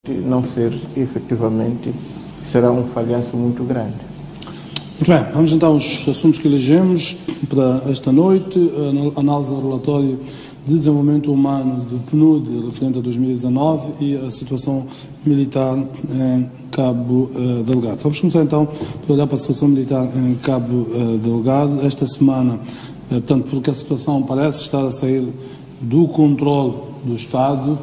não ser efetivamente, será um falhanço muito grande. Muito bem, vamos então aos assuntos que elegemos para esta noite. A análise do relatório de desenvolvimento humano do PNUD referente a 2019 e a situação militar em Cabo Delgado. Vamos começar então por olhar para a situação militar em Cabo Delgado. Esta semana, portanto, porque a situação parece estar a sair do controle do Estado,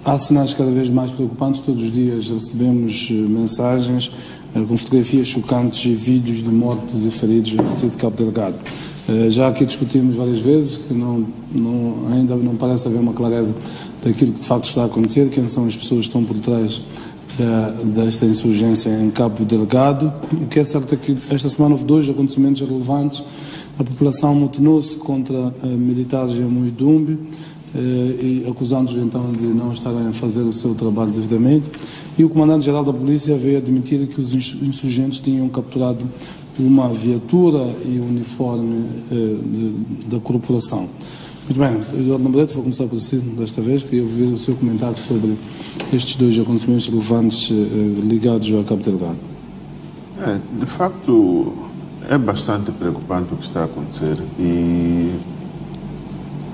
há sinais cada vez mais preocupantes. Todos os dias recebemos mensagens com fotografias chocantes e vídeos de mortes e feridos a partir de Cabo Delgado. Já aqui discutimos várias vezes que ainda não parece haver uma clareza daquilo que de facto está a acontecer, quem são as pessoas que estão por trás desta insurgência em Cabo Delgado. O que é certo é que esta semana houve dois acontecimentos relevantes. A população amotinou-se contra militares em Muidumbe, e acusando-os então de não estarem a fazer o seu trabalho devidamente, e o comandante-geral da polícia veio admitir que os insurgentes tinham capturado uma viatura e um uniforme da corporação. Muito bem, Eduardo Lambrete, vou começar por si desta vez, queria ouvir o seu comentário sobre estes dois acontecimentos relevantes ligados ao Cabo Delgado. De facto, é bastante preocupante o que está a acontecer e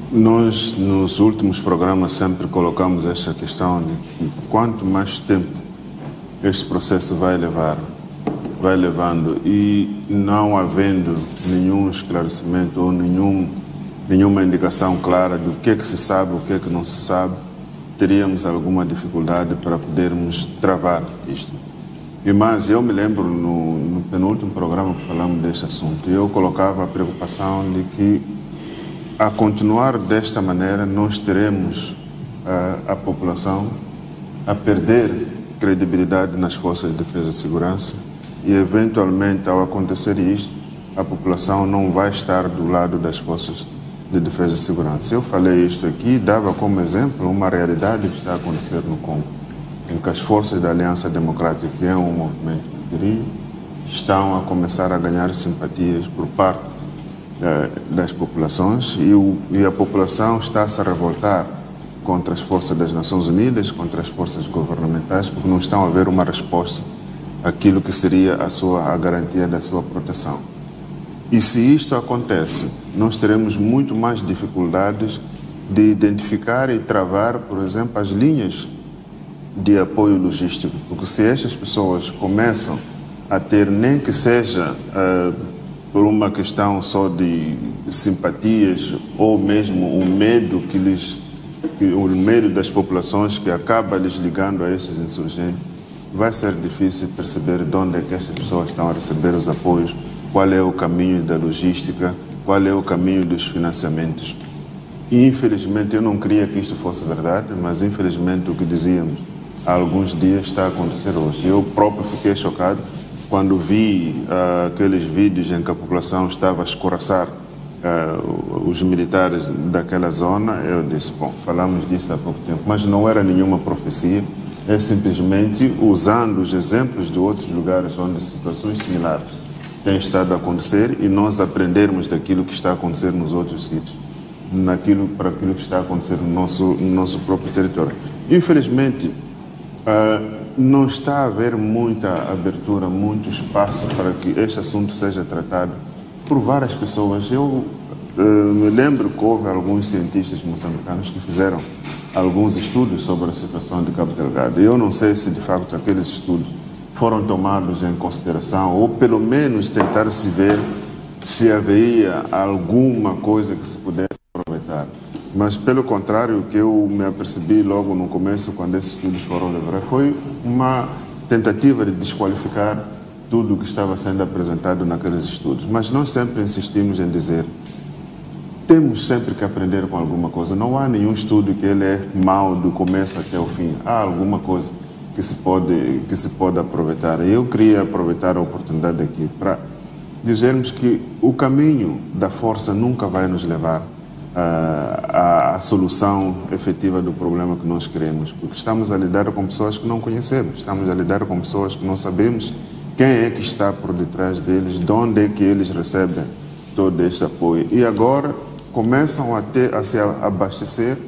nós, nos últimos programas, sempre colocamos esta questão de que quanto mais tempo este processo vai levando e não havendo nenhum esclarecimento ou nenhuma indicação clara do que se sabe, o que não se sabe, teríamos alguma dificuldade para podermos travar isto. Mas eu me lembro, no penúltimo programa que falamos deste assunto, eu colocava a preocupação de que a continuar desta maneira, nós teremos a população a perder credibilidade nas forças de defesa e segurança e, eventualmente, ao acontecer isto, a população não vai estar do lado das forças de defesa e segurança. Eu falei isto aqui e dava como exemplo uma realidade que está a acontecer no Congo, em que as forças da Aliança Democrática, que é um movimento de guerrilha, estão a começar a ganhar simpatias por parte das populações e a população está a se revoltar contra as forças das Nações Unidas, contra as forças governamentais, porque não estão a ver uma resposta àquilo que seria a garantia da sua proteção. E se isto acontece, nós teremos muito mais dificuldades de identificar e travar, por exemplo, as linhas de apoio logístico, porque se estas pessoas começam a ter, nem que seja por uma questão só de simpatias ou mesmo o medo o medo das populações que acaba lhes ligando a estes insurgentes, vai ser difícil perceber de onde é que estas pessoas estão a receber os apoios, qual é o caminho da logística, qual é o caminho dos financiamentos. E infelizmente, eu não queria que isto fosse verdade, mas infelizmente o que dizíamos há alguns dias está a acontecer hoje. Eu próprio fiquei chocado quando vi aqueles vídeos em que a população estava a escoraçar os militares daquela zona. Eu disse, bom, falamos disso há pouco tempo, mas não era nenhuma profecia, é simplesmente usando os exemplos de outros lugares onde situações similares têm estado a acontecer e nós aprendermos daquilo que está a acontecer nos outros sítios, para aquilo que está a acontecer no nosso próprio território. Infelizmente, não está a haver muita abertura, muito espaço para que este assunto seja tratado por várias pessoas. Eu me lembro que houve alguns cientistas moçambicanos que fizeram alguns estudos sobre a situação de Cabo Delgado. Eu não sei se de facto aqueles estudos foram tomados em consideração ou pelo menos tentar-se ver se haveria alguma coisa que se pudesse aproveitar. Mas, pelo contrário, o que eu me apercebi logo no começo, quando esses estudos foram levados, foi uma tentativa de desqualificar tudo o que estava sendo apresentado naqueles estudos. Mas nós sempre insistimos em dizer, temos sempre que aprender com alguma coisa. Não há nenhum estudo que ele é mau do começo até o fim. Há alguma coisa que se pode aproveitar. Eu queria aproveitar a oportunidade aqui para dizermos que o caminho da força nunca vai nos levar a solução efetiva do problema que nós queremos, porque estamos a lidar com pessoas que não conhecemos, estamos a lidar com pessoas que não sabemos quem é que está por detrás deles, de onde é que eles recebem todo este apoio. E agora começam a se abastecer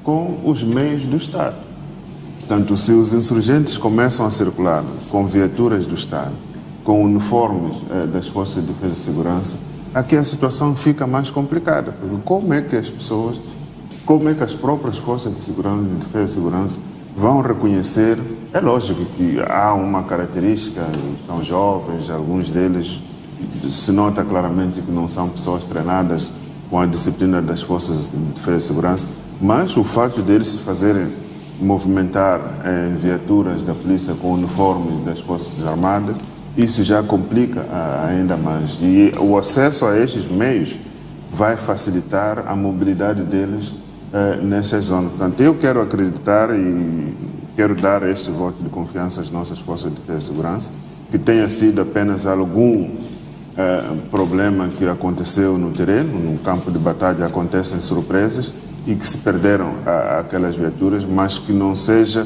com os meios do Estado. Portanto, se os insurgentes começam a circular com viaturas do Estado, com uniformes das Forças de Defesa e Segurança, aqui a situação fica mais complicada. Porque como é que as pessoas, como é que as próprias Forças de Segurança, de Defesa e Segurança vão reconhecer? É lógico que há uma característica, são jovens, alguns deles se nota claramente que não são pessoas treinadas com a disciplina das Forças de Defesa e Segurança, mas o fato deles se fazerem movimentar viaturas da polícia com uniformes das Forças Armadas, isso já complica ainda mais. E o acesso a estes meios vai facilitar a mobilidade deles nessas zonas. Portanto, eu quero acreditar e quero dar este voto de confiança às nossas Forças de Defesa e Segurança, que tenha sido apenas algum problema que aconteceu no terreno, no campo de batalha acontecem surpresas e que se perderam aquelas viaturas, mas que não seja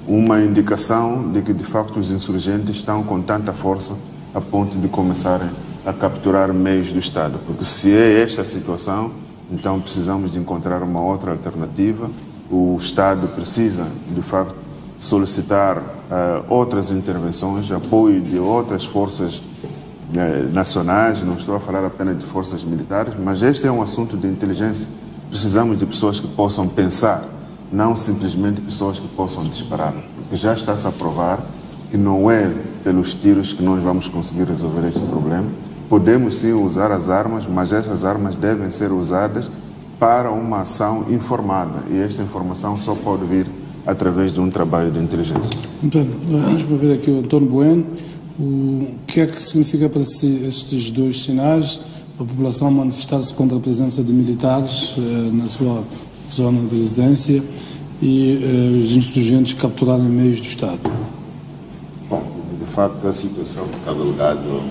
uma indicação de que de facto os insurgentes estão com tanta força a ponto de começarem a capturar meios do Estado. Porque se é esta a situação, então precisamos de encontrar uma outra alternativa. O Estado precisa de facto solicitar outras intervenções, apoio de outras forças nacionais, não estou a falar apenas de forças militares, mas este é um assunto de inteligência. Precisamos de pessoas que possam pensar, não simplesmente pessoas que possam disparar, porque já está-se a provar que não é pelos tiros que nós vamos conseguir resolver este problema. Podemos sim usar as armas, mas essas armas devem ser usadas para uma ação informada, e esta informação só pode vir através de um trabalho de inteligência. Então, vamos ver aqui o António Bueno. O que é que significa para si estes dois sinais? A população manifestar-se contra a presença de militares na sua zona de residência e os insurgentes capturarem meios do Estado? Bom, de facto a situação de Cabo Delgado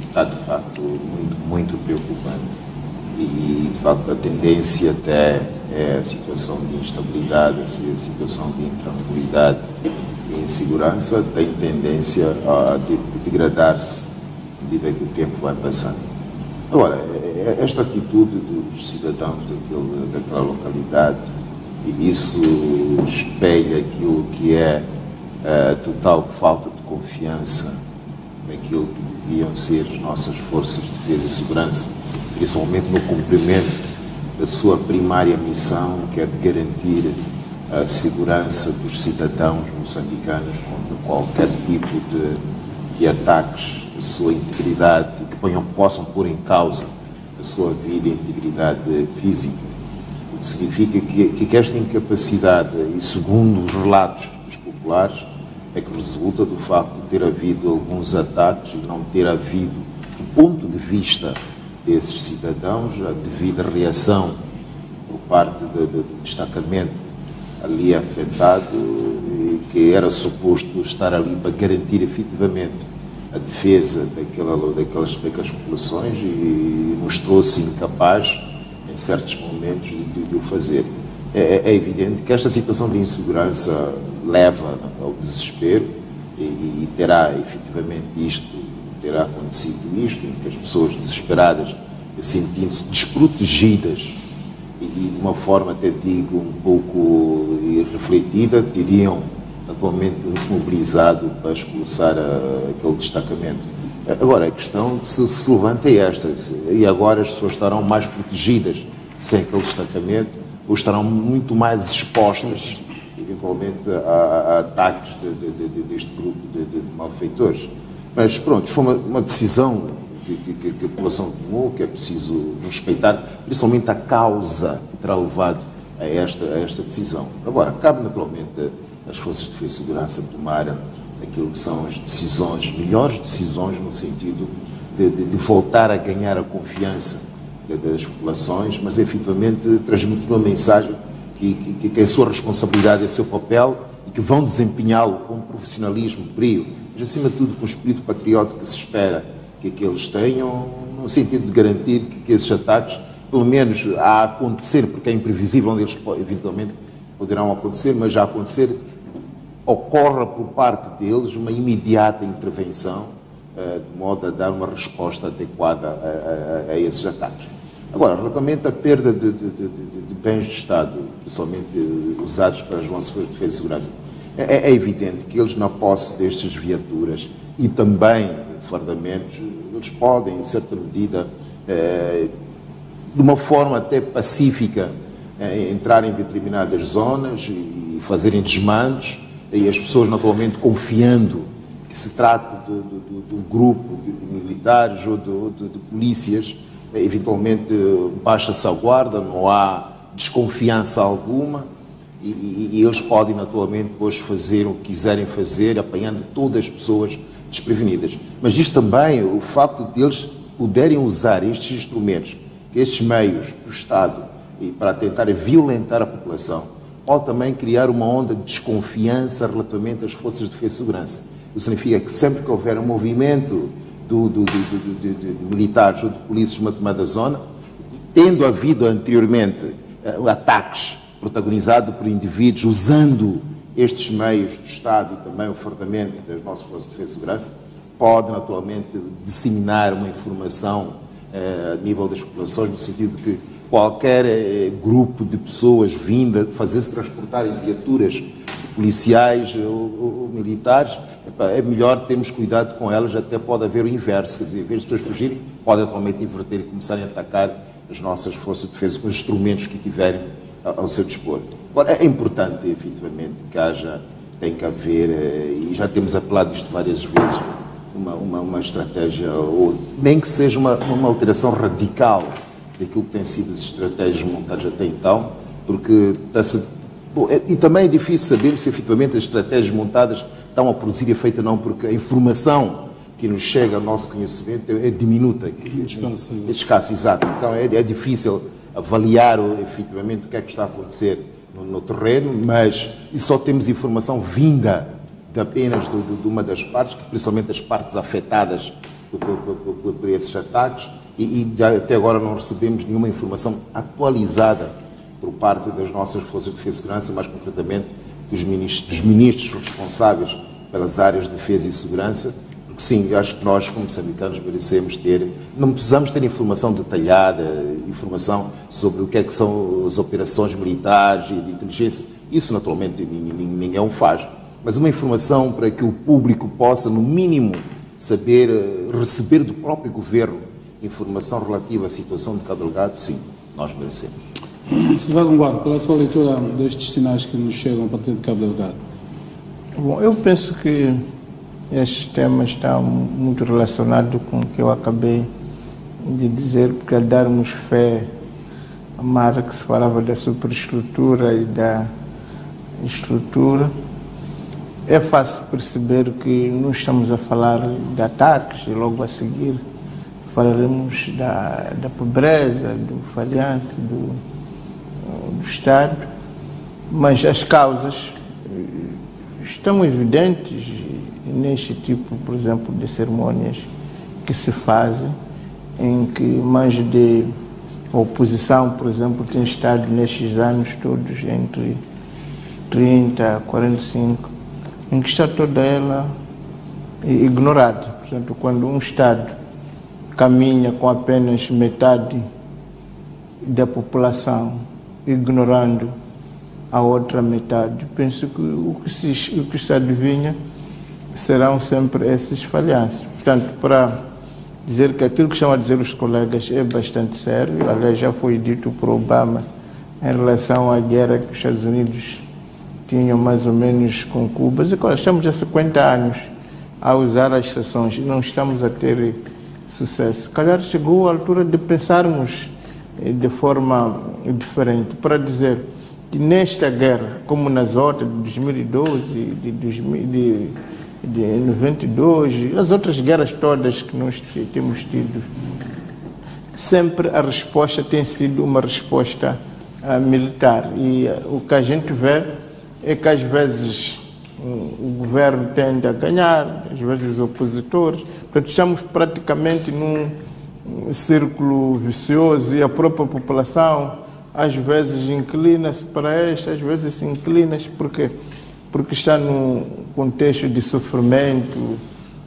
está de facto muito preocupante e de facto a tendência até é a situação de instabilidade, a situação de intranquilidade e insegurança tem tendência a degradar-se à medida que o tempo vai passando. Agora, esta atitude dos cidadãos daquela localidade, isso espelha aquilo que é a total falta de confiança naquilo que deviam ser as nossas forças de defesa e segurança, principalmente no cumprimento da sua primária missão, que é de garantir a segurança dos cidadãos moçambicanos contra qualquer tipo de ataques à sua integridade que possam pôr em causa a sua vida e integridade física. O que significa que esta incapacidade, e segundo os relatos dos populares, é que resulta do facto de ter havido alguns ataques e não ter havido, do ponto de vista desses cidadãos, a devida reação por parte do destacamento ali afetado, que era suposto estar ali para garantir efetivamente a defesa daquelas populações, e mostrou-se incapaz em certos momentos de o fazer. É evidente que esta situação de insegurança leva ao desespero e terá efetivamente terá acontecido isto, em que as pessoas desesperadas, sentindo-se desprotegidas e de uma forma, até digo, um pouco irrefletida, teriam atualmente se mobilizado para expulsar aquele destacamento. Agora, a questão que se levanta é esta: e agora as pessoas estarão mais protegidas sem aquele destacamento, ou estarão muito mais expostas, eventualmente, a ataques deste grupo de malfeitores? Mas pronto, foi uma decisão que a população tomou, que é preciso respeitar, principalmente a causa que terá levado a esta decisão. Agora, cabe naturalmente às Forças de Defesa e Segurança tomarem aquilo que são as decisões, melhores decisões, no sentido de voltar a ganhar a confiança das populações, mas efetivamente transmitir uma mensagem que é a sua responsabilidade, é o seu papel, e que vão desempenhá-lo com profissionalismo, brilho, mas acima de tudo com o espírito patriótico que se espera que eles tenham, no sentido de garantir que esses ataques, pelo menos a acontecer, porque é imprevisível onde eles eventualmente poderão acontecer, mas já acontecer, ocorra por parte deles uma imediata intervenção, de modo a dar uma resposta adequada a esses ataques. Agora, relativamente à perda de bens de Estado, principalmente usados para as nossas forças de defesa e segurança, é evidente que eles, na posse destas viaturas e também fardamentos, eles podem, em certa medida, de uma forma até pacífica, entrar em determinadas zonas e fazerem desmandos, e as pessoas naturalmente confiando que se trata de um grupo de militares ou de polícias, eventualmente baixa-se a guarda, não há desconfiança alguma, e eles podem naturalmente depois fazer o que quiserem fazer, apanhando todas as pessoas desprevenidas. Mas diz também o facto de eles poderem usar estes instrumentos, estes meios do Estado, e para tentar violentar a população, pode também criar uma onda de desconfiança relativamente às forças de defesa e segurança. Isso significa que sempre que houver um movimento de militares ou de polícias numa determinada zona, tendo havido anteriormente ataques protagonizados por indivíduos usando estes meios do Estado e também o fardamento das nossas forças de defesa e segurança, pode naturalmente disseminar uma informação a nível das populações, no sentido de que qualquer grupo de pessoas vinda fazer-se transportar em viaturas policiais ou militares, é melhor termos cuidado com elas, até pode haver o inverso, quer dizer, em vez de pessoas fugirem, podem atualmente inverter e começarem a atacar as nossas forças de defesa com os instrumentos que tiverem ao seu dispor. Agora, é importante, efetivamente, que tem que haver, e já temos apelado isto várias vezes, uma estratégia, ou nem que seja uma alteração radical daquilo que têm sido as estratégias montadas até então, porque e também é difícil saber se efetivamente as estratégias montadas estão a produzir efeito ou não, porque a informação que nos chega ao nosso conhecimento é diminuta, é escassa, exato. Então é difícil avaliar efetivamente o que é que está a acontecer no terreno, mas e só temos informação vinda apenas de uma das partes, principalmente as partes afetadas por esses ataques, e até agora não recebemos nenhuma informação atualizada por parte das nossas forças de defesa e segurança, mais concretamente dos ministros responsáveis pelas áreas de defesa e segurança, porque sim, eu acho que nós, como moçambicanos, merecemos não precisamos ter informação detalhada, informação sobre o que é que são as operações militares e de inteligência, isso naturalmente ninguém o faz, mas uma informação para que o público possa, no mínimo, saber, receber do próprio governo informação relativa à situação de cada delegado, sim, nós merecemos. Sr. Gonguaro, pela sua leitura destes sinais que nos chegam a partir de Cabo Delgado. Bom, eu penso que este tema está muito relacionado com o que eu acabei de dizer, porque al darmos fé a Marx falava da superestrutura e da estrutura, é fácil perceber que não estamos a falar de ataques e logo a seguir falaremos da pobreza, do falhanço do Estado, mas as causas estão evidentes neste tipo, por exemplo, de cerimônias que se fazem, em que mais de oposição, por exemplo, tem estado nestes anos todos entre 30 a 45, em que está toda ela ignorada. Portanto, quando um Estado caminha com apenas metade da população, ignorando a outra metade, penso que o que se adivinha serão sempre esses falhanços. Portanto, para dizer que aquilo que estão a dizer os colegas é bastante sério, aliás, já foi dito por Obama em relação à guerra que os Estados Unidos tinham mais ou menos com Cuba. Estamos há 50 anos a usar as sanções e não estamos a ter sucesso. Calhar chegou a altura de pensarmos de forma diferente, para dizer que nesta guerra, como nas outras de 2012, de 92, as outras guerras todas que nós temos tido, sempre a resposta tem sido uma resposta militar. E o que a gente vê é que às vezes o governo tende a ganhar, às vezes os opositores. Portanto, estamos praticamente num círculo vicioso e a própria população às vezes inclina-se para esta, às vezes se inclina-se porque está num contexto de sofrimento,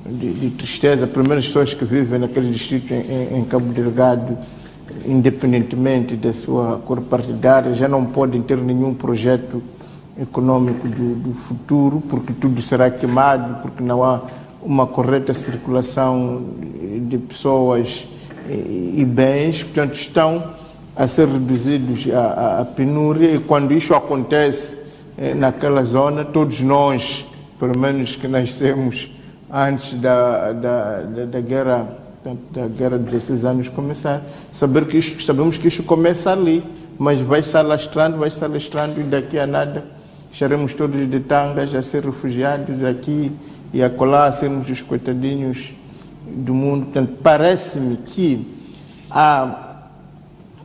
de tristeza. Primeiro, as pessoas que vivem naquele distrito em Cabo Delgado, independentemente da sua cor partidária, já não podem ter nenhum projeto econômico do futuro, porque tudo será queimado, porque não há uma correta circulação de pessoas e bens, portanto estão a ser reduzidos à penúria, e quando isso acontece naquela zona, todos nós, pelo menos que nascemos antes da guerra de 16 anos começar, sabemos que isso começa ali, mas vai se alastrando, e daqui a nada estaremos todos de tangas a ser refugiados aqui e acolá, a sermos os coitadinhos do mundo. Portanto, parece-me que há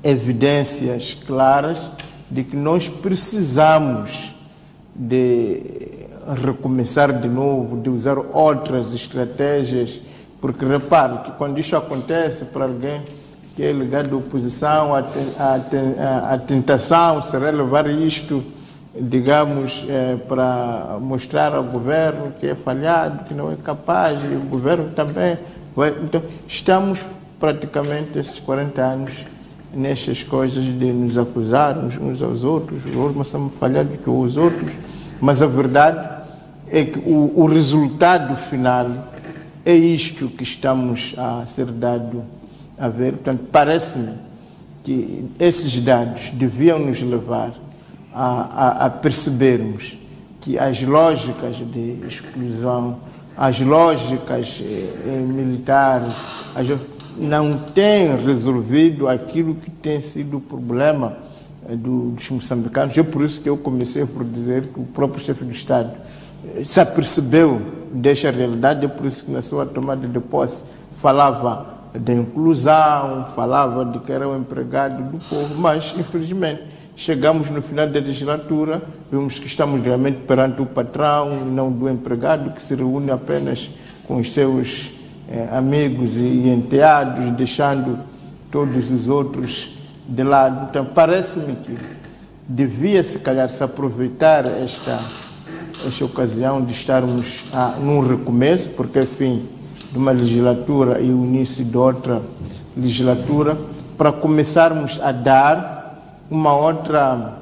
evidências claras de que nós precisamos de recomeçar de novo, de usar outras estratégias, porque repare que quando isso acontece para alguém que é ligado à oposição, a tentação será levar isto, digamos, para mostrar ao governo que é falhado, que não é capaz, e o governo também vai. Então, estamos praticamente esses 40 anos nestas coisas de nos acusarmos uns aos outros, mas somos falhados que os outros, mas a verdade é que o resultado final é isto que estamos a ser dado a ver. Portanto, parece-me que esses dados deviam nos levar a percebermos que as lógicas de exclusão, as lógicas militares, não têm resolvido aquilo que tem sido o problema dos moçambicanos. É por isso que eu comecei por dizer que o próprio chefe do Estado se apercebeu desta realidade, é por isso que na sua tomada de posse falava da inclusão, falava de que era o empregado do povo, mas infelizmente chegamos no final da legislatura, vemos que estamos realmente perante o patrão e não do empregado, que se reúne apenas com os seus amigos e enteados, deixando todos os outros de lado. Então, parece-me que devia, se calhar, se aproveitar esta ocasião de estarmos num recomeço, porque é fim de uma legislatura e o início de outra legislatura, para começarmos a dar uma outra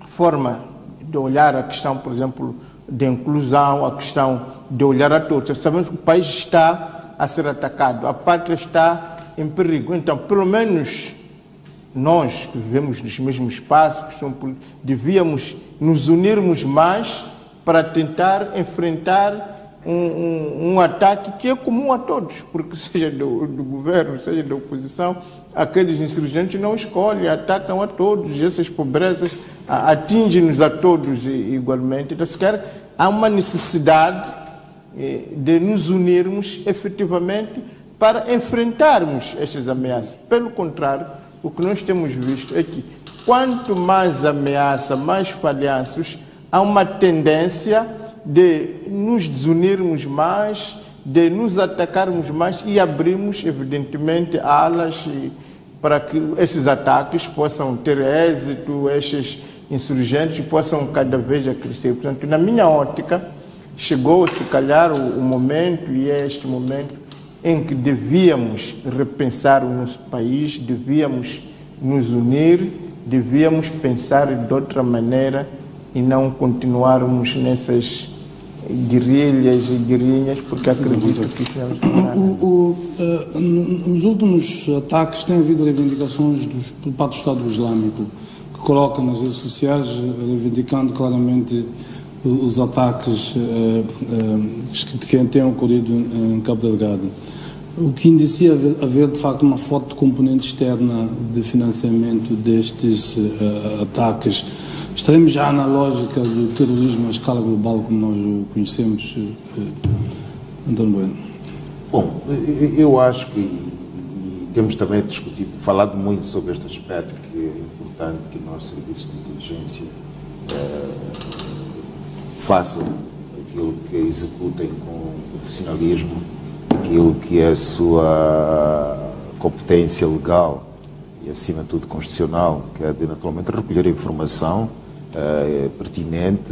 forma de olhar a questão, por exemplo, de inclusão, a questão de olhar a todos. Sabemos que o país está a ser atacado, a pátria está em perigo. Então, pelo menos nós que vivemos nos mesmos espaços, devíamos nos unirmos mais para tentar enfrentar um ataque que é comum a todos, porque seja do governo, seja da oposição, aqueles insurgentes não escolhem, atacam a todos, e essas pobrezas atingem-nos a todos igualmente. Então, sequer há uma necessidade de nos unirmos efetivamente para enfrentarmos estas ameaças. Pelo contrário, o que nós temos visto é que quanto mais ameaça, mais falhanços, há uma tendência de nos desunirmos mais, de nos atacarmos mais e abrirmos, evidentemente, alas para que esses ataques possam ter êxito, estes insurgentes possam cada vez a crescer. Portanto, na minha ótica, chegou, se calhar, o momento, e é este momento, em que devíamos repensar o nosso país, devíamos nos unir, devíamos pensar de outra maneira e não continuarmos nessas guerrilhas e guerrinhas, porque acredito que isso nos últimos ataques tem havido reivindicações por parte do Estado Islâmico, que coloca nas redes sociais, reivindicando claramente os ataques de quem tem ocorrido em Cabo Delgado, o que indicia haver de facto uma forte componente externa de financiamento destes ataques. Estaremos já na lógica do terrorismo à escala global como nós o conhecemos, António Bueno? Bom, eu acho que temos também discutido, falado muito sobre este aspecto, que é importante que nossos serviços de inteligência façam aquilo que executem com profissionalismo, aquilo que é a sua competência legal e, acima de tudo, constitucional, que é de, naturalmente, recolher a informação pertinente,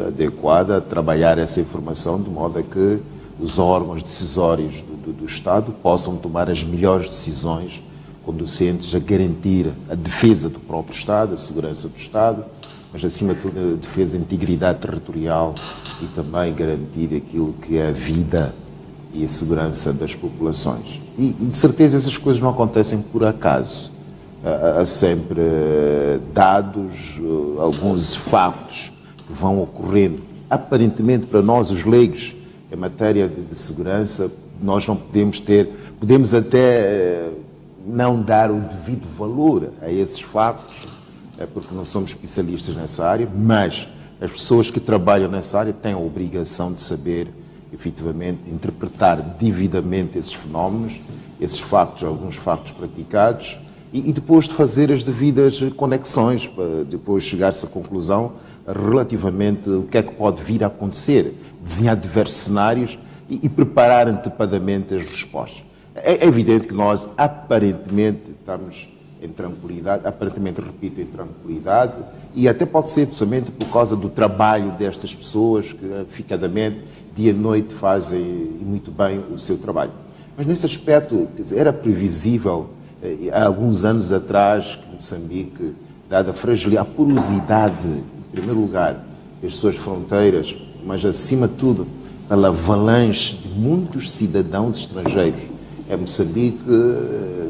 adequada, trabalhar essa informação de modo a que os órgãos decisórios do Estado possam tomar as melhores decisões conducentes a garantir a defesa do próprio Estado, a segurança do Estado, mas acima de tudo a defesa da integridade territorial e também garantir aquilo que é a vida e a segurança das populações. E de certeza essas coisas não acontecem por acaso. Há sempre dados, alguns factos que vão ocorrendo. Aparentemente, para nós, os leigos, em matéria de segurança, nós não podemos até não dar o devido valor a esses factos, porque não somos especialistas nessa área, mas as pessoas que trabalham nessa área têm a obrigação de saber, efetivamente, interpretar devidamente esses fenómenos, esses factos, alguns factos praticados, e depois de fazer as devidas conexões, para depois chegar-se à conclusão relativamente o que é que pode vir a acontecer, desenhar diversos cenários e preparar antecipadamente as respostas. É evidente que nós, aparentemente, estamos em tranquilidade, aparentemente, repito, em tranquilidade, e até pode ser precisamente por causa do trabalho destas pessoas que, eficazmente, dia e noite, fazem muito bem o seu trabalho. Mas nesse aspecto, quer dizer, era previsível, há alguns anos atrás, que Moçambique, dada a fragilidade, a porosidade, em primeiro lugar, das suas fronteiras, mas acima de tudo, pela avalanche de muitos cidadãos estrangeiros, é Moçambique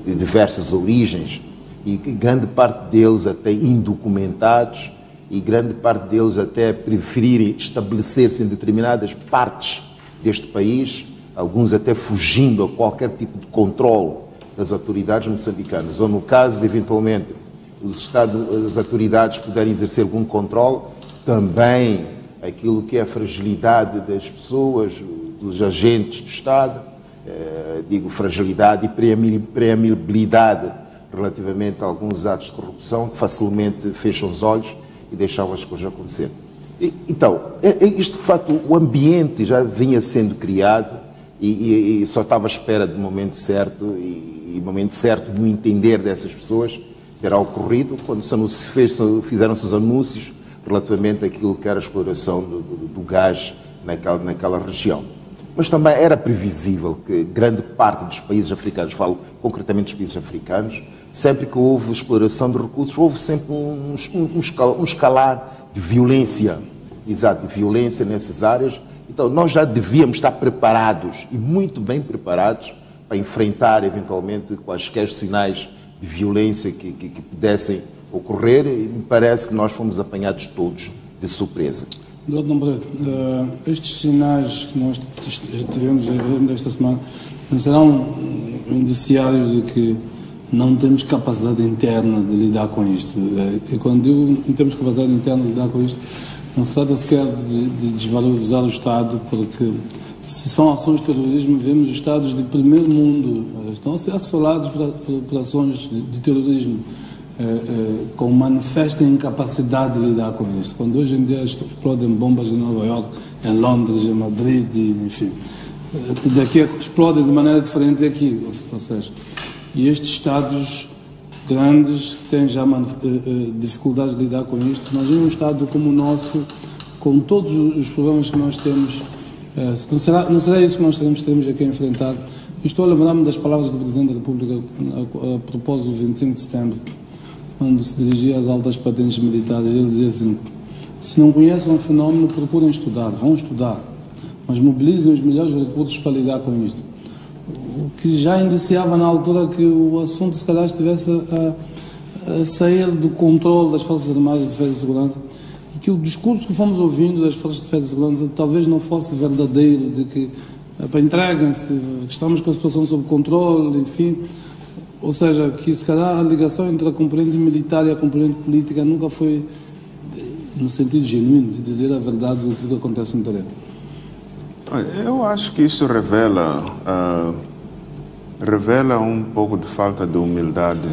de diversas origens, e grande parte deles até indocumentados, e grande parte deles até preferirem estabelecer-se em determinadas partes deste país, alguns até fugindo a qualquer tipo de controle das autoridades moçambicanas, ou no caso de, eventualmente, as autoridades puderem exercer algum controle, também aquilo que é a fragilidade das pessoas, dos agentes do Estado, digo fragilidade e permeabilidade relativamente a alguns atos de corrupção que facilmente fecham os olhos e deixam as coisas acontecer. Então, isto de facto, o ambiente já vinha sendo criado e só estava à espera do momento certo e momento certo no entender dessas pessoas terá ocorrido quando fizeram-se os anúncios relativamente àquilo que era a exploração do gás naquela região. Mas também era previsível que grande parte dos países africanos, falo concretamente dos países africanos, sempre que houve exploração de recursos, houve sempre um escalar de violência, exato, de violência nessas áreas. Então, nós já devíamos estar preparados, e muito bem preparados, para enfrentar, eventualmente, quaisquer sinais de violência que pudessem ocorrer, e me parece que nós fomos apanhados todos de surpresa. Doutor Lambrete, estes sinais que nós tivemos esta semana não serão indiciários de que não temos capacidade interna de lidar com isto? E quando digo não temos capacidade interna de lidar com isto, não se trata sequer de desvalorizar o Estado, porque se são ações de terrorismo, vemos Estados de primeiro mundo estão a ser assolados por ações de terrorismo, com manifesta incapacidade de lidar com isso. Quando hoje em dia explodem bombas em Nova York, em Londres, em Madrid, enfim, daqui explodem de maneira diferente aqui, ou seja, e estes Estados grandes que têm já dificuldades de lidar com isto, imagina um Estado como o nosso, com todos os problemas que nós temos, não será isso que nós teremos aqui a enfrentar. Estou a lembrar-me das palavras do Presidente da República a propósito do 25 de setembro, quando se dirigia às altas patentes militares. Ele dizia assim: se não conhecem um fenómeno, procurem estudar, vão estudar, mas mobilizem os melhores recursos para lidar com isto. O que já indiciava na altura que o assunto se calhar estivesse a sair do controle das Forças Armadas de Defesa e Segurança, e que o discurso que fomos ouvindo das Forças de Defesa e Segurança talvez não fosse verdadeiro, de que entreguem-se, que estamos com a situação sob controle, enfim. Ou seja, que se calhar a ligação entre a componente militar e a componente política nunca foi no sentido genuíno de dizer a verdade do que acontece no terreno. Eu acho que isso revela um pouco de falta de humildade,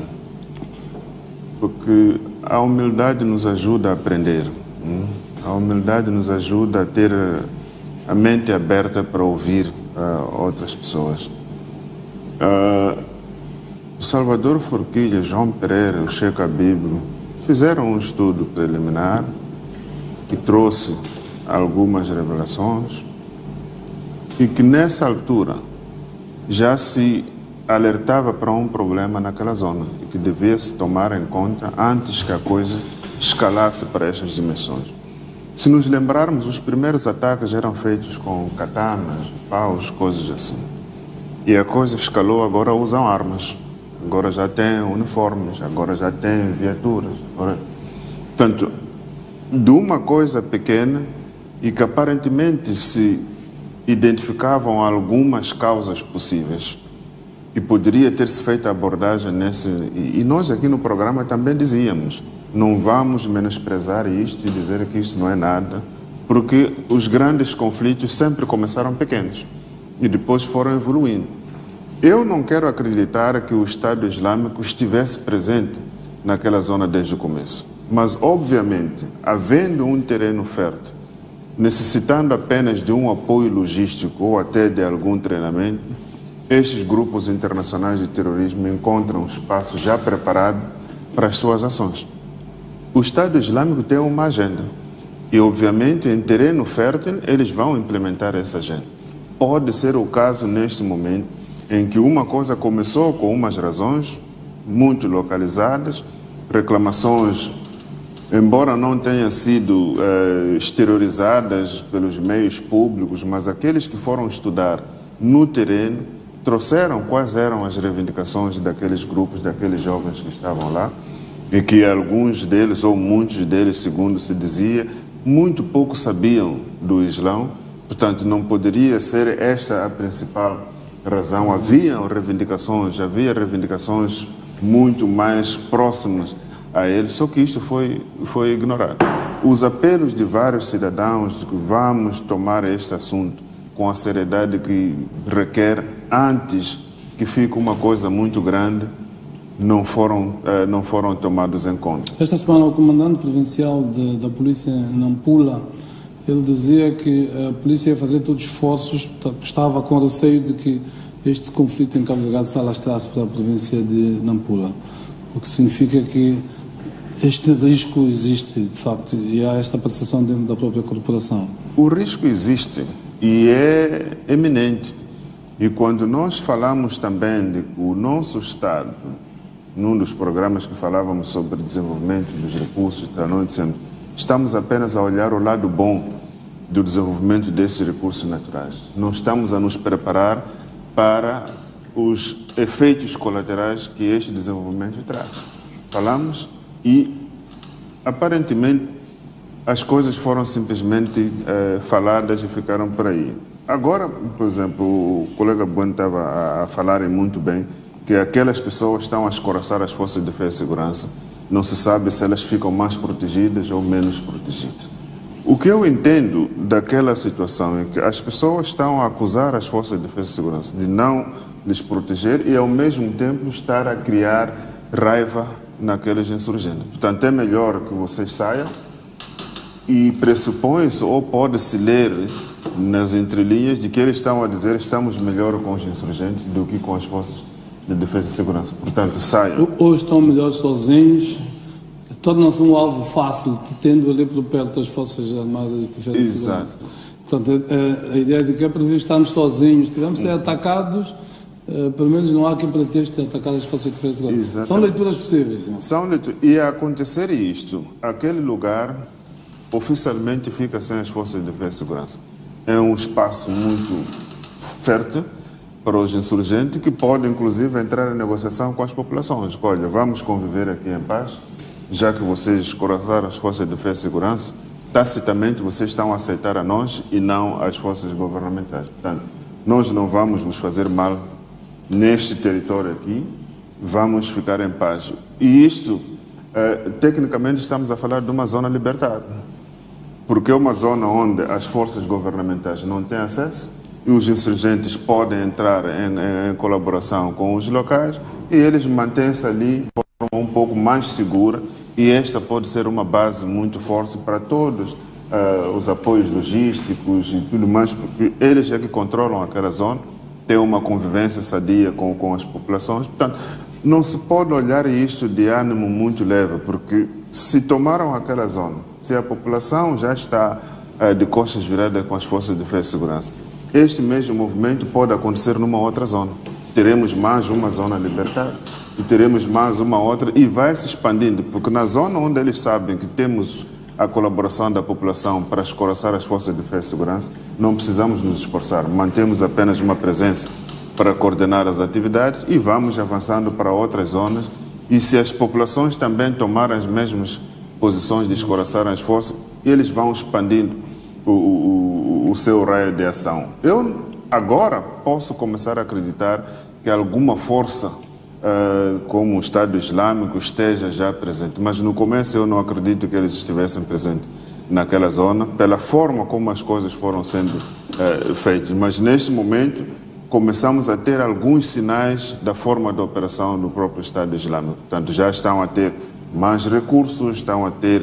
porque a humildade nos ajuda a aprender, a humildade nos ajuda a ter a mente aberta para ouvir outras pessoas. Salvador Forquilha, João Pereira, o Sheikh Habib fizeram um estudo preliminar que trouxe algumas revelações e que nessa altura já se alertava para um problema naquela zona e que devia se tomar em conta antes que a coisa escalasse para estas dimensões. Se nos lembrarmos, os primeiros ataques eram feitos com katanas, paus, coisas assim. E a coisa escalou, agora usam armas. Agora já tem uniformes, agora já tem viaturas. Portanto, de uma coisa pequena e que aparentemente se identificavam algumas causas possíveis que poderia ter-se feito a abordagem nesse... E nós aqui no programa também dizíamos, não vamos menosprezar isto e dizer que isto não é nada, porque os grandes conflitos sempre começaram pequenos e depois foram evoluindo. Eu não quero acreditar que o Estado Islâmico estivesse presente naquela zona desde o começo, mas obviamente, havendo um terreno fértil, necessitando apenas de um apoio logístico ou até de algum treinamento, estes grupos internacionais de terrorismo encontram um espaço já preparado para as suas ações. O Estado Islâmico tem uma agenda e, obviamente, em terreno fértil, eles vão implementar essa agenda. Pode ser o caso neste momento em que uma coisa começou com umas razões muito localizadas, reclamações, embora não tenham sido exteriorizadas pelos meios públicos, mas aqueles que foram estudar no terreno trouxeram quais eram as reivindicações daqueles grupos, daqueles jovens que estavam lá, e que alguns deles, ou muitos deles, segundo se dizia, muito pouco sabiam do Islão. Portanto, não poderia ser esta a principal razão. Havia reivindicações muito mais próximas a eles, só que isto foi ignorado. Os apelos de vários cidadãos de que vamos tomar este assunto com a seriedade que requer, antes que fique uma coisa muito grande, não foram tomados em conta. Esta semana o comandante provincial da polícia em Nampula, ele dizia que a polícia ia fazer todos os esforços, estava com receio de que este conflito em Cabo Delgado se alastrasse para a província de Nampula, o que significa que este risco existe, de facto, e há esta percepção dentro da própria corporação. O risco existe e é eminente. E quando nós falamos também de que o nosso Estado, num dos programas que falávamos sobre desenvolvimento dos recursos, nós dissemos, estamos apenas a olhar o lado bom do desenvolvimento desses recursos naturais. Não estamos a nos preparar para os efeitos colaterais que este desenvolvimento traz. Falamos e, aparentemente, as coisas foram simplesmente faladas e ficaram por aí. Agora, por exemplo, o colega Bueno estava a falar muito bem que aquelas pessoas estão a escoraçar as forças de defesa e segurança. Não se sabe se elas ficam mais protegidas ou menos protegidas. O que eu entendo daquela situação é que as pessoas estão a acusar as forças de defesa e segurança de não lhes proteger e, ao mesmo tempo, estar a criar raiva naqueles insurgentes. Portanto, é melhor que vocês saiam e pressupõe-se ou pode-se ler nas entrelinhas de que eles estão a dizer estamos melhor com os insurgentes do que com as forças de defesa e segurança. Portanto, saiam. Ou estão melhor sozinhos, tornam-se um alvo fácil, tendo ali por perto das forças armadas de defesa e segurança. Exato. Portanto, a ideia de que é previsto estarmos sozinhos, tivemos de ser atacados, pelo menos não há aqui pretexto de atacar as forças de defesa e segurança. Exatamente. São leituras possíveis. E a acontecer isto, aquele lugar oficialmente fica sem as forças de defesa e segurança. É um espaço muito fértil para os insurgentes que podem, inclusive, entrar em negociação com as populações. Olha, vamos conviver aqui em paz, já que vocês escoraçaram as forças de defesa e segurança, tacitamente vocês estão a aceitar a nós e não as forças governamentais. Portanto, nós não vamos vos fazer mal neste território aqui, vamos ficar em paz. E isto, tecnicamente, estamos a falar de uma zona libertada, porque é uma zona onde as forças governamentais não têm acesso e os insurgentes podem entrar em colaboração com os locais e eles mantêm-se ali de forma um pouco mais segura e esta pode ser uma base muito forte para todos os apoios logísticos e tudo mais, porque eles é que controlam aquela zona, têm uma convivência sadia com as populações. Portanto, não se pode olhar isto de ânimo muito leve, porque se tomaram aquela zona, se a população já está de costas viradas com as forças de defesa e segurança, este mesmo movimento pode acontecer numa outra zona. teremos mais uma zona libertada e teremos mais uma outra e vai se expandindo, porque na zona onde eles sabem que temos a colaboração da população para escoraçar as forças de defesa e segurança, não precisamos nos esforçar, mantemos apenas uma presença para coordenar as atividades e vamos avançando para outras zonas. E se as populações também tomarem as mesmas posições de escoraçar as forças, eles vão expandindo o seu raio de ação. Eu agora posso começar a acreditar que alguma força como o Estado Islâmico esteja já presente, mas no começo eu não acredito que eles estivessem presentes naquela zona, pela forma como as coisas foram sendo feitas. Mas neste momento começamos a ter alguns sinais da forma de operação do próprio Estado Islâmico. Portanto, já estão a ter mais recursos, estão a ter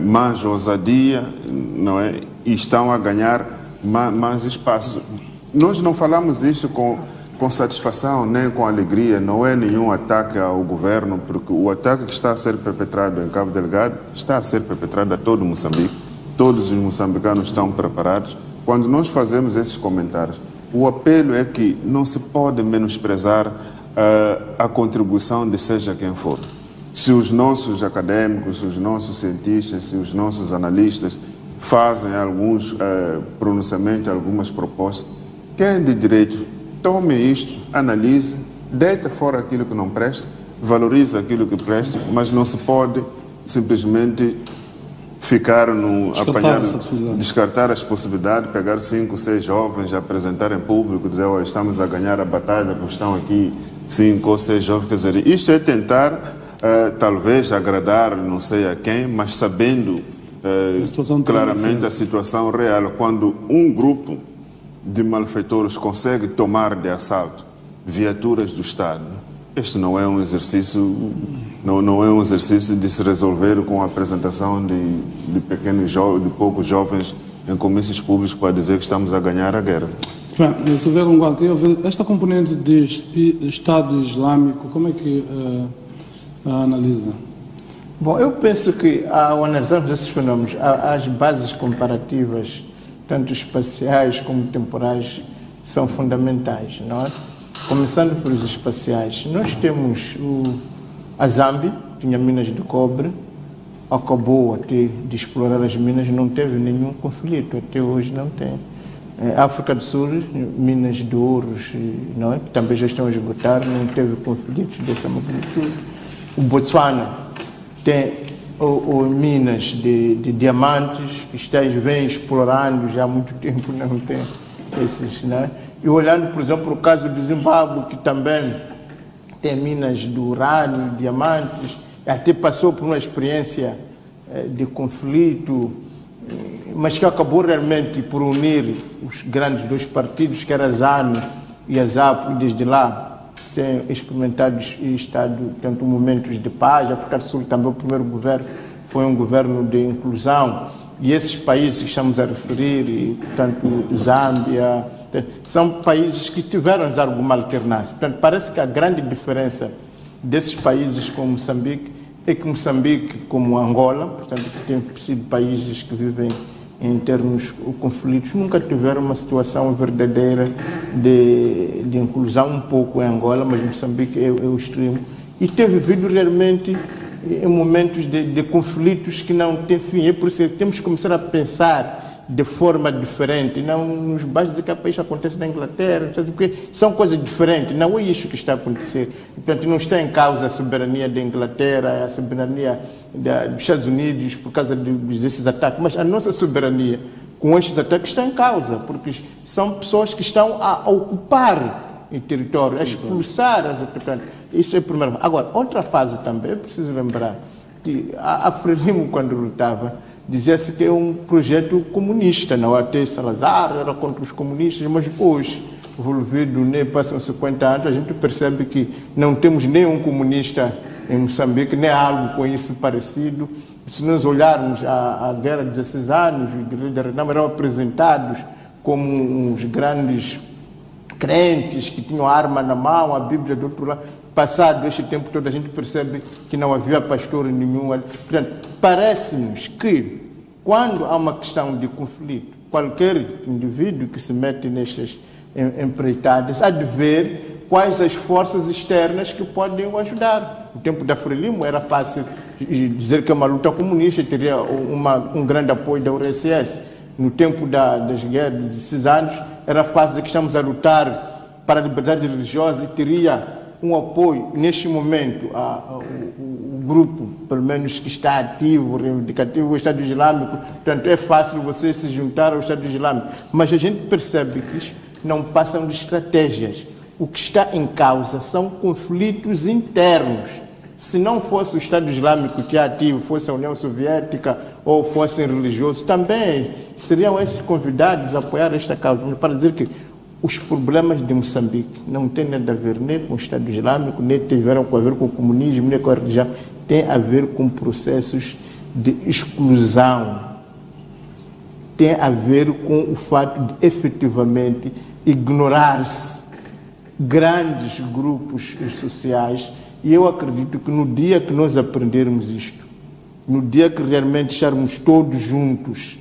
mais ousadia, não é? E estão a ganhar mais espaço. Nós não falamos isso com satisfação nem com alegria, não é nenhum ataque ao governo, porque o ataque que está a ser perpetrado em Cabo Delgado está a ser perpetrado a todo Moçambique. Todos os moçambicanos estão preparados. Quando nós fazemos esses comentários, o apelo é que não se pode menosprezar a contribuição de seja quem for. Se os nossos acadêmicos, se os nossos cientistas, se os nossos analistas fazem alguns pronunciamentos, algumas propostas, quem de direito tome isto, analise, deita fora aquilo que não presta, valoriza aquilo que presta, mas não se pode simplesmente ficar descartar as possibilidades, pegar 5, 6 jovens, apresentar em público, dizer, oh, estamos a ganhar a batalha, porque estão aqui 5 ou 6 jovens. Quer dizer, isto é tentar, talvez, agradar não sei a quem, mas sabendo claramente a situação real. Quando um grupo de malfeitores consegue tomar de assalto viaturas do Estado, este não é um exercício, não é um exercício de se resolver com a apresentação de pequenos de poucos jovens em comícios públicos para dizer que estamos a ganhar a guerra. Bem, se houver esta componente de Estado Islâmico, como é que a analisa? Bom, eu penso que ao analisarmos esses fenómenos, as bases comparativas, tanto espaciais como temporais, são fundamentais, não é? Começando pelos espaciais, nós temos a Zâmbia, tinha minas de cobre, acabou até de explorar as minas, não teve nenhum conflito, até hoje não tem. A África do Sul, minas de ouros, não é? Que também já estão a esgotar, não teve conflitos dessa magnitude. O Botswana tem minas de diamantes, que vem explorando já há muito tempo, não tem esses, né? E olhando, por exemplo, o caso do Zimbábue, que também tem minas de urânio, diamantes, até passou por uma experiência de conflito, mas que acabou realmente por unir os grandes dois partidos, que era a ZANU e a ZAPU, e desde lá têm experimentado e estado tanto momentos de paz. A África do Sul também, o primeiro governo foi um governo de inclusão, e esses países que estamos a referir, e, portanto, Zâmbia, são países que tiveram já alguma alternância. Portanto, parece que a grande diferença desses países como Moçambique é que Moçambique, como Angola, portanto, que tem sido países que vivem em termos conflitos, nunca tiveram uma situação verdadeira de inclusão, um pouco em Angola, mas Moçambique é o extremo, e tem vivido realmente em momentos de conflitos que não têm fim. É por isso que temos que começar a pensar de forma diferente, não nos basta dizer que isso acontece na Inglaterra, porque são coisas diferentes, não é isso que está a acontecer. Portanto, não está em causa a soberania da Inglaterra, a soberania dos Estados Unidos por causa desses ataques, mas a nossa soberania com estes ataques está em causa, porque são pessoas que estão a ocupar o território, a expulsar as outras. Isso é o primeiro. Agora, outra fase também, eu preciso lembrar que a Frelimo, quando lutava, dizia-se que é um projeto comunista, não até Salazar era contra os comunistas, mas hoje, envolvido, nem passam 50 anos, a gente percebe que não temos nenhum comunista em Moçambique, nem algo com isso parecido. Se nós olharmos a guerra de 16 anos, os guerreiros da Renamo eram apresentados como uns grandes crentes que tinham arma na mão, a Bíblia do outro lado. Passado este tempo todo, a gente percebe que não havia pastor nenhum. Portanto, parece-nos que, quando há uma questão de conflito, qualquer indivíduo que se mete nestas empreitadas há de ver quais as forças externas que podem o ajudar. No tempo da Frelimo era fácil dizer que é uma luta comunista, teria um grande apoio da URSS. No tempo das guerras de 6 anos, era fácil dizer que estamos a lutar para a liberdade religiosa e teria um apoio. Neste momento, o grupo, pelo menos que está ativo, reivindicativo, o Estado Islâmico, portanto, é fácil você se juntar ao Estado Islâmico. Mas a gente percebe que isso não passam de estratégias. O que está em causa são conflitos internos. Se não fosse o Estado Islâmico que é ativo, fosse a União Soviética ou fossem religiosos, também seriam esses convidados a apoiar esta causa. Mas para dizer que os problemas de Moçambique não têm nada a ver nem com o Estado Islâmico, nem tiveram a ver com o comunismo, nem com a religião, tem a ver com processos de exclusão. Tem a ver com o fato de efetivamente ignorar-se grandes grupos sociais. E eu acredito que no dia que nós aprendermos isto, no dia que realmente estarmos todos juntos,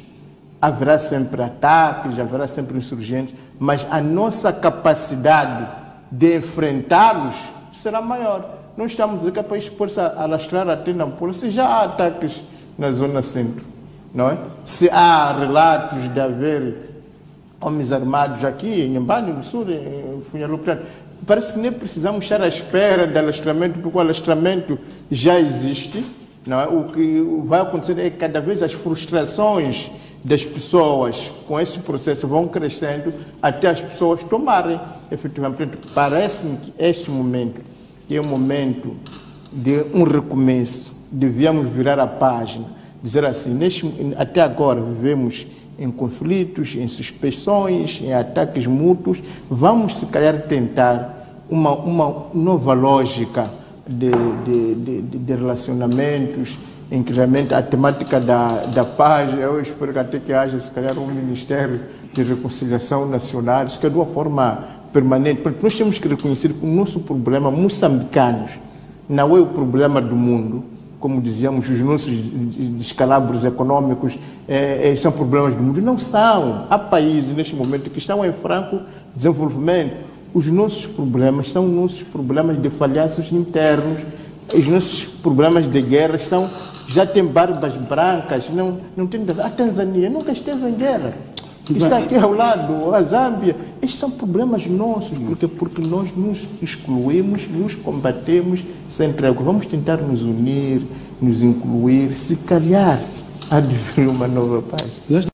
haverá sempre ataques, haverá sempre insurgentes, mas a nossa capacidade de enfrentá-los será maior. Não estamos a dizer que é para expor-se a lastrar até na Nampula, se já há ataques na zona centro, não é? Se há relatos de haver homens armados aqui em Mbani, no sul, em Funhalu, portanto, parece que nem precisamos estar à espera de alastramento, porque o alastramento já existe, não é? O que vai acontecer é que cada vez as frustrações das pessoas com esse processo vão crescendo até as pessoas tomarem efetivamente. Parece-me que este momento é um momento de um recomeço. Devíamos virar a página, dizer assim, até agora vivemos em conflitos, em suspeições, em ataques mútuos. Vamos, se calhar, tentar uma nova lógica de relacionamentos, em que realmente a temática da paz, eu espero que até que haja, se calhar, um Ministério de Reconciliação Nacional, isso que é de uma forma permanente, porque nós temos que reconhecer que o nosso problema, moçambicanos, não é o problema do mundo, como dizíamos, os nossos descalabros econômicos são problemas do mundo. Não são. Há países, neste momento, que estão em franco desenvolvimento. Os nossos problemas são nossos problemas de falhanços internos, os nossos problemas de guerra já tem barbas brancas, não tem nada. A Tanzânia nunca esteve em guerra. Está aqui ao lado, a Zâmbia. Estes são problemas nossos, porque nós nos excluímos, nos combatemos sem trégua. Vamos tentar nos unir, nos incluir, se calhar há de vir uma nova paz.